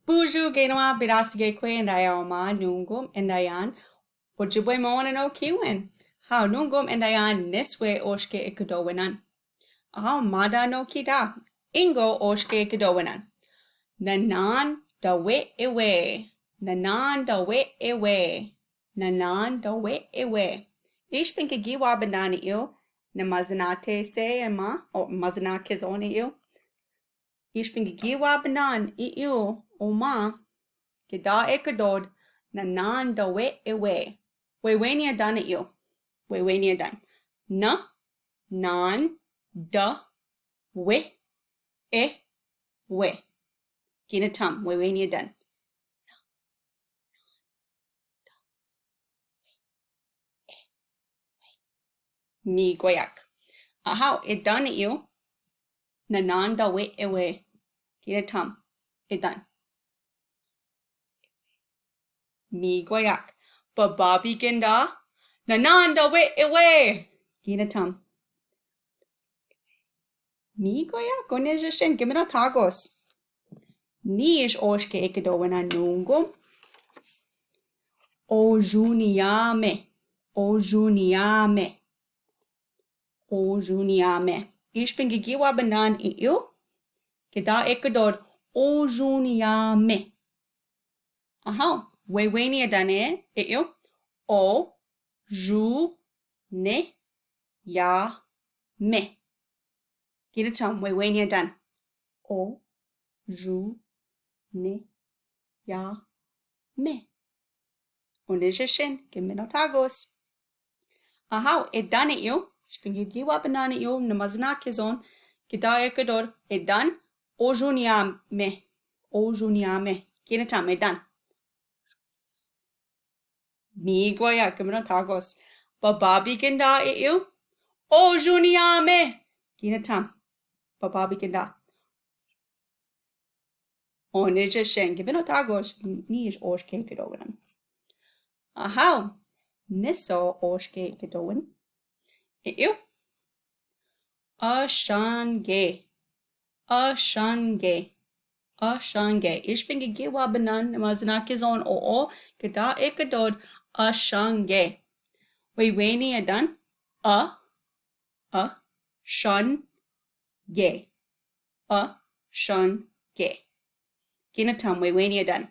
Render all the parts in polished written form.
Buju Genoa Birasige Que and Ioma Nungum and Dian. Ojibwe Moan no Kiwin. How Nungum and Dian Niswe Oshke Ikudowinan. Mada no Kita. Ingo Oshke Ikudowinan. Nanaandawi'iwe. Nanaandawi'iwe. Nanaandawi'iwe. Ich bin gegiwa banani il. Namazanate se ema. O mazanakis on il. Ich bin gegiwa banan il. Oma. Gida ekadod. Nanaandawi'iwe. Wewenia dan il. Wewenia dan. Na. Nan. Da. We. E. We. Ginatam. Wewenia dan. Mi goyak. Aha, edan you. Nanaandawi'iwe. Ginatam. Edan. Mi goyak. Bababi ginda. Nanaandawi'iwe. Ginatam. Mi goyak. Onejeshen. Gimina tagos. Nish oshke ekadowana nungum. Ozhooniyaami. Ozhooniyaami. Ozhooniyaami. Ich bin gegiwa banan eu. Gida ekadod ozhooniyaami. Aha. Wewenia dane eu. O. Ju. Ne. Ya. Me. Gida tam. Wewenia dan. O. Ju. Ne. Ya. Me. Onejeshen. Giminotagos. Aha. Edan eu. Ich bin gegiwa banana eu namazanakizon. Gida ekador edan ozhooniyaami. Ozhooniyaami. Ginatam edan. Mi goya giminotagos. Bababi ginda eu. Ozhooniyaami. Ginatam. Bababi ginda. Onejeshen. Giminotagos. Nish oshke kedowinan. Aha. Niso oshke kedowin. Eu. Ashange. Ashange. Ashange. Ich bin gegiwa banan namazanakizon o. Gida ekadod ashange. Weweni adan. Shange. Ashange. Ginatam weweni adan.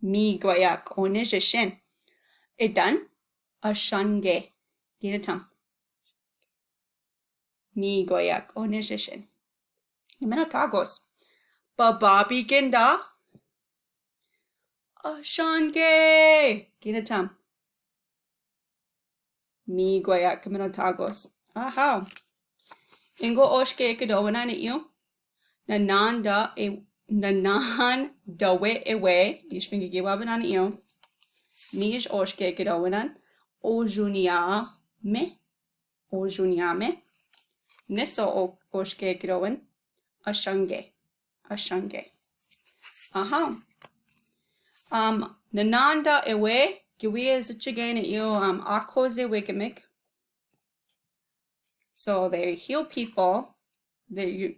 Mi goyak onejeshen. Edan. Ashange. Ginatam. Mi goyak onejeshen. Giminotagos. Bababi ginda. Ashange. Ginatam. Mi goyak giminotagos. Aha. Ingo oshke ekadowanan eu. Nanaandawi'iwe. Ich bin gegiwa banan eu. Nish oshke ekadowanan. Ozhooniyaami. Ozhooniyaami. Niso oshke kedowin. Ashange. Ashange. Aha. Nanaandawi'iwe. Giwi zichigain at you akoze wigamik. So they heal people. You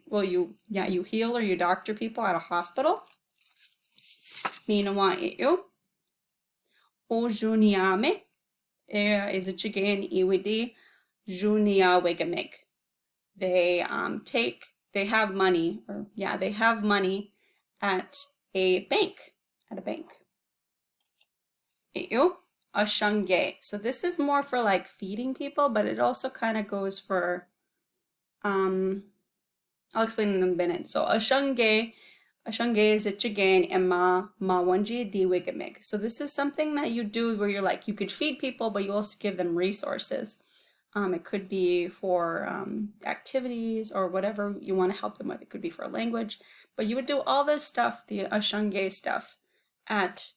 heal or you doctor people at a hospital. Minawa you. Ozhooniyaami. Is a chicken iwidi junia wigamik. They have money at a bank. Ashange. So this is more for like feeding people, but it also kind of goes for I'll explain in a minute. So ashange is a chicken and ma wanji di wigamik. So this is something that you do where you're like, you could feed people, but you also give them resources. It could be for activities or whatever you want to help them with. It could be for language, but you would do all this stuff, the ashange stuff, at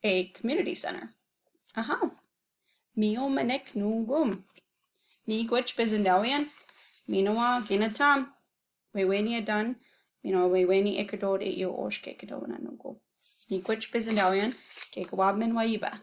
a community center. Aha. Mio manek nungum. Mi gwich bizendawian. Minawa ginatam. Weweni adan. Weweni ikadod eu oshke kadona nungum. Mi gwich bizendawian. Kekawab min waiba.